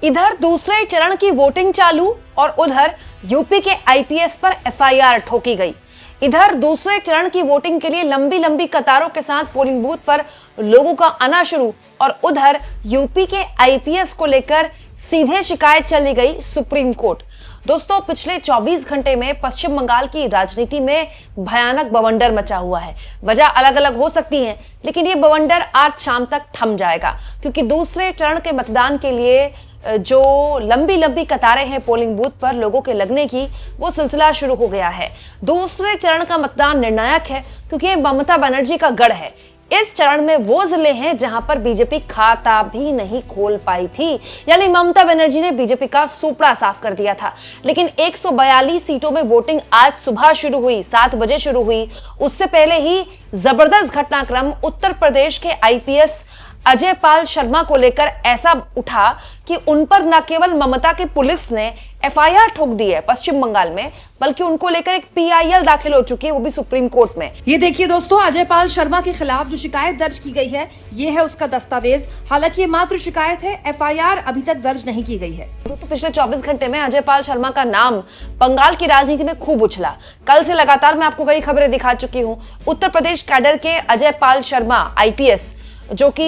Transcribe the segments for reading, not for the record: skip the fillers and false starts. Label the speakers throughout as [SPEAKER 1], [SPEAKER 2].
[SPEAKER 1] इधर दूसरे चरण की वोटिंग चालू और उधर यूपी के आईपीएस पर एफआईआर ठोकी गई। इधर दूसरे चरण की वोटिंग के लिए लंबी लंबी कतारों के साथ पोलिंग बूथ पर लोगों का आना शुरू और उधर यूपी के आईपीएस को लेकर सीधे शिकायत चली गई सुप्रीम कोर्ट। दोस्तों, पिछले 24 घंटे में पश्चिम बंगाल की राजनीति में भयानक बवंडर मचा हुआ है। वजह अलग अलग हो सकती है, लेकिन ये बवंडर आज शाम तक थम जाएगा, क्योंकि दूसरे चरण के मतदान के लिए जो लंबी लंबी कतारें हैं पोलिंग बूथ पर लोगों के लगने की, वो सिलसिला शुरू हो गया है। दूसरे चरण का मतदान निर्णायक है, क्योंकि ये ममता बनर्जी का गढ़ है। इस चरण में वो जिले हैं जहां पर बीजेपी खाता भी नहीं खोल पाई थी, यानी ममता बनर्जी ने बीजेपी का सूपड़ा साफ कर दिया था। लेकिन 142 सीटों में वोटिंग आज सुबह शुरू हुई, 7 बजे शुरू हुई। उससे पहले ही जबरदस्त घटनाक्रम उत्तर प्रदेश के आईपीएस अजय पाल शर्मा को लेकर ऐसा उठा कि उन पर न केवल ममता की पुलिस ने एफआईआर ठोक दी है पश्चिम बंगाल में, बल्कि उनको लेकर एक पीआईएल दाखिल हो चुकी है, वो भी सुप्रीम कोर्ट में।
[SPEAKER 2] ये देखिए दोस्तों, अजय पाल शर्मा के खिलाफ जो शिकायत दर्ज की गई है, ये है उसका दस्तावेज। हालांकि ये मात्र शिकायत है, एफआईआर अभी तक दर्ज नहीं की गई है।
[SPEAKER 1] दोस्तों, पिछले 24 घंटे में अजय पाल शर्मा का नाम बंगाल की राजनीति में खूब उछला। कल से लगातार मैं आपको कई खबरें दिखा चुकी हूँ। उत्तर प्रदेश कैडर के अजय पाल शर्मा आईपीएस, जो कि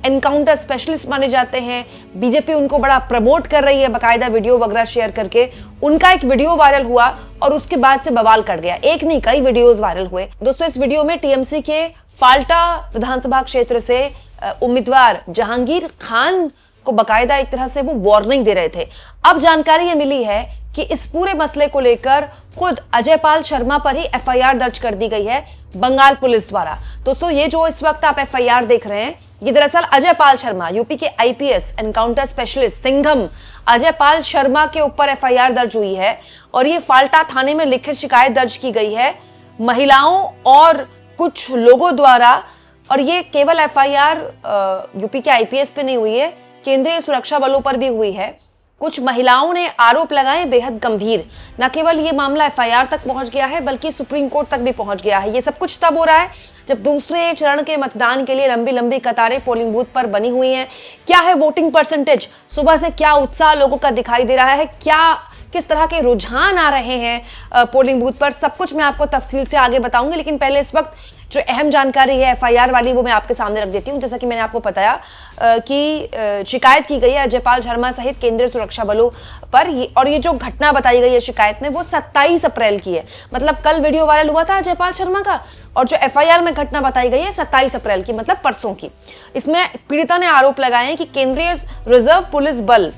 [SPEAKER 1] एनकाउंटर स्पेशलिस्ट माने जाते हैं, बीजेपी उनको बड़ा प्रमोट कर रही है बाकायदा वीडियो वगैरह शेयर करके। उनका एक वीडियो वायरल हुआ और उसके बाद से बवाल कर गया। एक नहीं, कई वीडियोस वायरल हुए। दोस्तों, इस वीडियो में टीएमसी के फाल्टा विधानसभा क्षेत्र से उम्मीदवार जहांगीर खान को बाकायदा एक तरह से वो वार्निंग दे रहे थे। अब जानकारी ये मिली है कि इस पूरे मसले को लेकर खुद अजय पाल शर्मा पर ही एफआईआर दर्ज कर दी गई है बंगाल पुलिस द्वारा। दोस्तों, ये जो इस वक्त आप एफआईआर देख रहे हैं, ये दरअसल अजय पाल शर्मा, यूपी के IPS encounter specialist Singham Ajay Pal Sharma के ऊपर एफआईआर दर्ज हुई है। और ये फाल्टा थाने में लिखित शिकायत दर्ज की गई है महिलाओं और कुछ लोगों द्वारा। और ये केवल एफआईआर यूपी के आईपीएस पे नहीं हुई है, केंद्रीय सुरक्षा बलों पर भी हुई है। कुछ महिलाओं ने आरोप लगाए बेहद गंभीर। न केवल ये मामला एफआईआर तक पहुंच गया है, बल्कि सुप्रीम कोर्ट तक भी पहुंच गया है। ये सब कुछ तब हो रहा है जब दूसरे चरण के मतदान के लिए लंबी लंबी कतारें पोलिंग बूथ पर बनी हुई हैं। क्या है वोटिंग परसेंटेज, सुबह से क्या उत्साह लोगों का दिखाई दे रहा है, किस तरह के रुझान आ रहे हैं पोलिंग बूथ पर, सब कुछ मैं आपको तफसील से आगे बताऊंगी। लेकिन पहले इस वक्त जो अहम जानकारी है एफआईआर वाली, वो मैं आपके सामने रख देती हूँ। जैसा कि मैंने आपको बताया कि शिकायत की गई है अजय पाल शर्मा सहित केंद्रीय सुरक्षा बलों पर। और ये जो घटना बताई गई है शिकायत में, वो 27 अप्रैल की है। मतलब कल वीडियो वायरल हुआ था अजय पाल शर्मा का, और जो एफआईआर में घटना बताई गई है 27 अप्रैल की, मतलब परसों की। इसमें पीड़िता ने आरोप लगाए हैं कि केंद्रीय रिजर्व पुलिस बल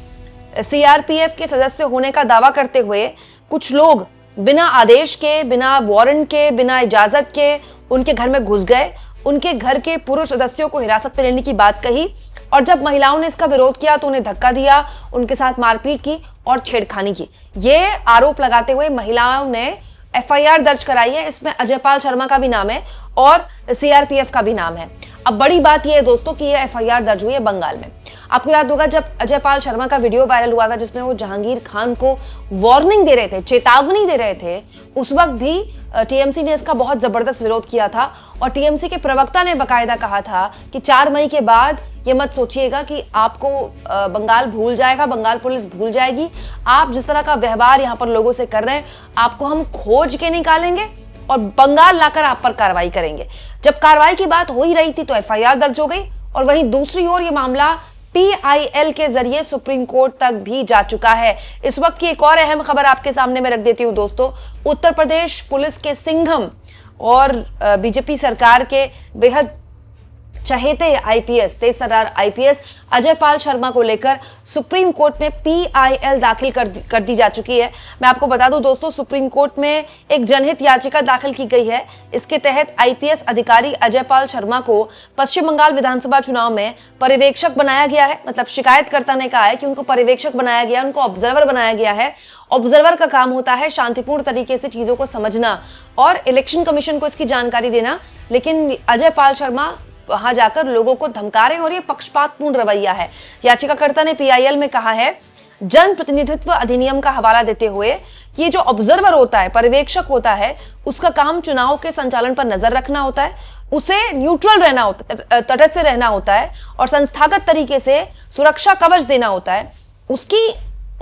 [SPEAKER 1] सीआरपीएफ के सदस्य होने का दावा करते हुए कुछ लोग बिना आदेश के, बिना वारंट के, बिना इजाजत के उनके घर में घुस गए, उनके घर के पुरुष सदस्यों को हिरासत में लेने की बात कही, और जब महिलाओं ने इसका विरोध किया तो उन्हें धक्का दिया, उनके साथ मारपीट की और छेड़खानी की। ये आरोप लगाते हुए महिलाओं ने एफआईआर दर्ज कराई है। इसमें अजय पाल शर्मा का भी नाम है और सीआरपीएफ का भी नाम है। अब बड़ी बात यह है दोस्तों कि यह एफआईआर दर्ज हुई है बंगाल में। आपको याद होगा जब अजय पाल शर्मा का वीडियो वायरल हुआ था जिसमें वो जहांगीर खान को वार्निंग दे रहे थे, चेतावनी दे रहे थे, उस वक्त भी टीएमसी ने इसका बहुत जबरदस्त विरोध किया था। और टीएमसी के प्रवक्ता ने बाकायदा कहा था कि 4 मई के बाद ये मत सोचिएगा कि आपको बंगाल भूल जाएगा, बंगाल पुलिस भूल जाएगी। आप जिस तरह का व्यवहार यहाँ पर लोगों से कर रहे हैं, आपको हम खोज के निकालेंगे और बंगाल लाकर आप पर कार्रवाई करेंगे। जब कार्रवाई की बात हो ही रही थी तो एफआईआर दर्ज हो गई, और वहीं दूसरी ओर ये मामला पीआईएल के जरिए सुप्रीम कोर्ट तक भी जा चुका है। इस वक्त की एक और अहम खबर आपके सामने मैं रख देती हूं दोस्तों। उत्तर प्रदेश पुलिस के सिंघम और बीजेपी सरकार के बेहद चहेते आईपीएस, तेज तर्रार आईपीएस अजय पाल शर्मा को लेकर सुप्रीम कोर्ट में पीआईएल दाखिल कर दी जा चुकी है। मैं आपको बता दूं दोस्तों, सुप्रीम कोर्ट में एक जनहित याचिका दाखिल की गई है। इसके तहत आईपीएस अधिकारी अजय पाल शर्मा को पश्चिम बंगाल विधानसभा चुनाव में पर्यवेक्षक बनाया गया है। मतलब शिकायतकर्ता ने कहा है कि उनको पर्यवेक्षक बनाया गया, उनको ऑब्जर्वर बनाया गया है। ऑब्जर्वर का काम होता है शांतिपूर्ण तरीके से चीजों को समझना और इलेक्शन कमीशन को इसकी जानकारी देना। लेकिन अजय पाल शर्मा वहां जाकर लोगों को धमका रहे हैं और ये पक्षपातपूर्ण रवैया है। याचिकाकर्ता ने पीआईएल में कहा है, जन प्रतिनिधित्व अधिनियम का हवाला देते हुए कि ये जो ऑब्जर्वर होता है, पर्यवेक्षक होता है, उसका काम चुनाव के संचालन पर नजर रखना होता है, उसे न्यूट्रल रहना होता है, तटस्थ रहना होता है और संस्थागत तरीके से सुरक्षा कवच देना होता है। उसकी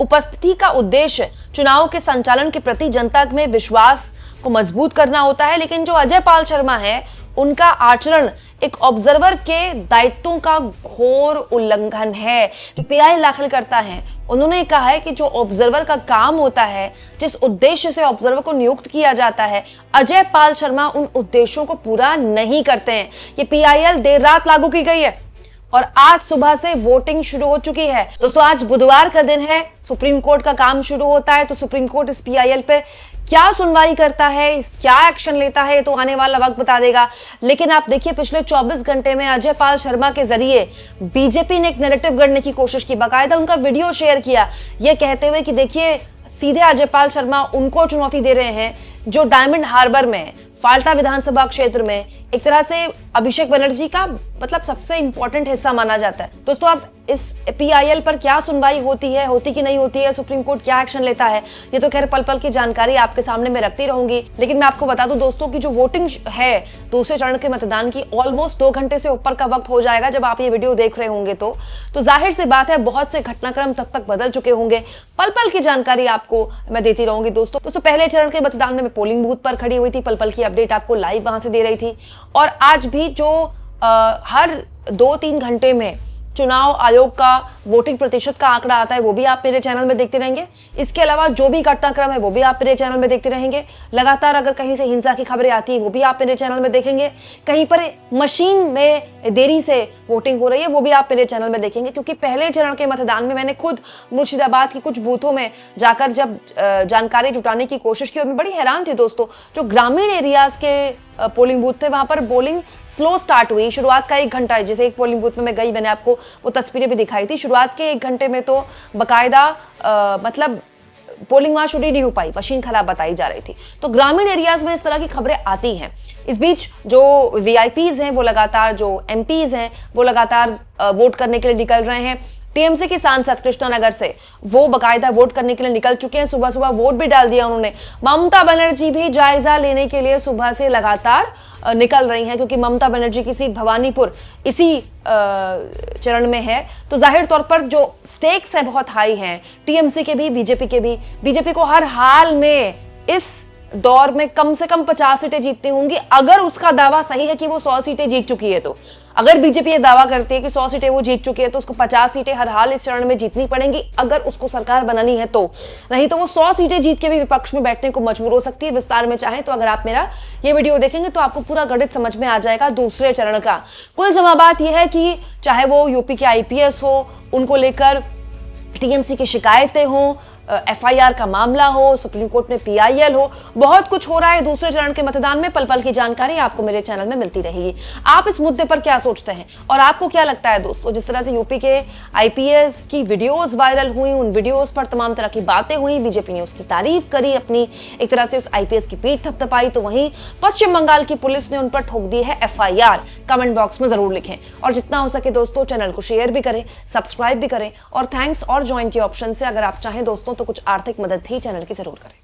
[SPEAKER 1] उपस्थिति का उद्देश्य चुनाव के संचालन के प्रति जनता में विश्वास को मजबूत करना होता है। लेकिन जो अजय पाल शर्मा है, उनका आचरण एक ऑब्जर्वर के दायित्वों का घोर उल्लंघन है। जो पीआई दाखिल करता है, उन्होंने कहा है कि जो ऑब्जर्वर का काम होता है, जिस उद्देश्य से ऑब्जर्वर को नियुक्त किया जाता है, अजय पाल शर्मा उन उद्देश्यों को पूरा नहीं करते हैं। ये पीआईएल देर रात लागू की गई है और आज सुबह से वोटिंग शुरू हो चुकी है। दोस्तों, आज बुधवार का दिन है, सुप्रीम कोर्ट का काम शुरू होता है। तो सुप्रीम कोर्ट इस पीआईएल पे क्या सुनवाई करता है, क्या एक्शन लेता है, तो आने वाला वक्त बता देगा। लेकिन आप देखिए, पिछले 24 घंटे में अजय पाल शर्मा के जरिए बीजेपी ने एक नैरेटिव गढ़ने की कोशिश की, बाकायदा उनका वीडियो शेयर किया, ये कहते हुए कि देखिए सीधे अजय पाल शर्मा उनको चुनौती दे रहे हैं जो डायमंड हार्बर में, फाल्टा विधानसभा क्षेत्र में एक तरह से अभिषेक बनर्जी का मतलब सबसे इंपॉर्टेंट हिस्सा माना जाता है। दोस्तों, अब इस पीआईएल पर क्या सुनवाई होती है, होती कि नहीं होती है, सुप्रीम कोर्ट क्या एक्शन लेता है, ये तो खैर पल पल की जानकारी आपके सामने मैं रखती रहूंगी। लेकिन मैं आपको बता दूं दोस्तों कि जो वोटिंग है दूसरे चरण के मतदान की, ऑलमोस्ट 2 घंटे से ऊपर का वक्त हो जाएगा जब आप ये वीडियो देख रहे होंगे। तो जाहिर सी बात है, बहुत से घटनाक्रम तब तक बदल चुके होंगे। पल पल की जानकारी आपको मैं देती रहूंगी। दोस्तों पहले चरण के मतदान में मैं पोलिंग बूथ पर खड़ी हुई थी, पल पल की अपडेट आपको लाइव वहां से दे रही थी। और आज भी जो हर 2-3 घंटे में चुनाव आयोग का वोटिंग प्रतिशत का आंकड़ा आता है, वो भी आप मेरे चैनल में देखते रहेंगे। इसके अलावा जो भी घटनाक्रम है वो भी आप मेरे चैनल में देखते रहेंगे। लगातार अगर कहीं से हिंसा की खबरें आती है वो भी आप मेरे चैनल में देखेंगे। कहीं पर मशीन में देरी से वोटिंग हो रही है वो भी आप मेरे चैनल में देखेंगे। क्योंकि पहले चरण के मतदान में मैंने खुद मुर्शिदाबाद की कुछ बूथों में जाकर जब जानकारी जुटाने की कोशिश की और मैं बड़ी हैरान थी दोस्तों। जो ग्रामीण एरियाज के पोलिंग बूथ थे, वहां पर पोलिंग स्लो स्टार्ट हुई। शुरुआत का 1 घंटा, जैसे एक पोलिंग बूथ में मैं गई, मैंने आपको वो तस्वीरें भी दिखाई थी। शुरुआत के 1 घंटे में तो बकायदा मतलब पोलिंग वहां शुरू ही नहीं हो पाई, मशीन खराब बताई जा रही थी। तो ग्रामीण एरियाज में इस तरह की खबरें आती हैं। इस बीच जो वीआईपीज हैं वो लगातार, जो एमपीज हैं वो लगातार वोट करने के लिए निकल रहे हैं। टीएमसी के सांसद कृष्णानगर से वो बकायदा वोट करने के लिए निकल चुके हैं। सुबह सुबह वोट भी डाल दिया उन्होंने। ममता बनर्जी भी जायजा लेने के लिए सुबह से लगातार निकल रही हैं, क्योंकि ममता बनर्जी की सीट भवानीपुर इसी चरण में है। तो जाहिर तौर पर जो स्टेक्स है बहुत हाई हैं, टीएमसी के भी, बीजेपी के भी। बीजेपी को हर हाल में इस दौर में कम से कम 50 सीटें जीतनी होंगी, अगर उसका दावा सही है कि वो 100 सीटें जीत चुकी है। तो अगर बीजेपी ये दावा करती है कि 100 सीटें वो जीत चुकी है, तो उसको 50 सीटें हर हाल इस चरण में जीतनी पड़ेंगी अगर उसको सरकार बनानी है। तो नहीं तो वो 100 सीटें जीत के भी विपक्ष में बैठने को मजबूर हो सकती है। विस्तार में चाहे तो अगर आप मेरा ये वीडियो देखेंगे तो आपको पूरा गणित समझ में आ जाएगा दूसरे चरण का। कुल जमा बात यह है कि चाहे वो यूपी के आईपीएस हो, उनको लेकर टीएमसी की शिकायतें हो, एफआईआर का मामला हो, सुप्रीम कोर्ट में पीआईएल हो, बहुत कुछ हो रहा है दूसरे चरण के मतदान में। पल पल की जानकारी आपको मेरे चैनल में मिलती रहेगी। आप इस मुद्दे पर क्या सोचते हैं और आपको क्या लगता है दोस्तों? जिस तरह से यूपी के आईपीएस की वीडियोस वायरल हुई, उन वीडियोस पर तमाम तरह की बातें हुई, बीजेपी ने उसकी तारीफ करी, अपनी एक तरह से उस आईपीएस की पीठ थपथपाई, तो वहीं पश्चिम बंगाल की पुलिस ने उन पर ठोक दी है एफआईआर। कमेंट बॉक्स में जरूर लिखें और जितना हो सके दोस्तों चैनल को शेयर भी करें, सब्सक्राइब भी करें और थैंक्स और ज्वाइन के ऑप्शन से अगर आप चाहें दोस्तों तो कुछ आर्थिक मदद भी चैनल की जरूर करें।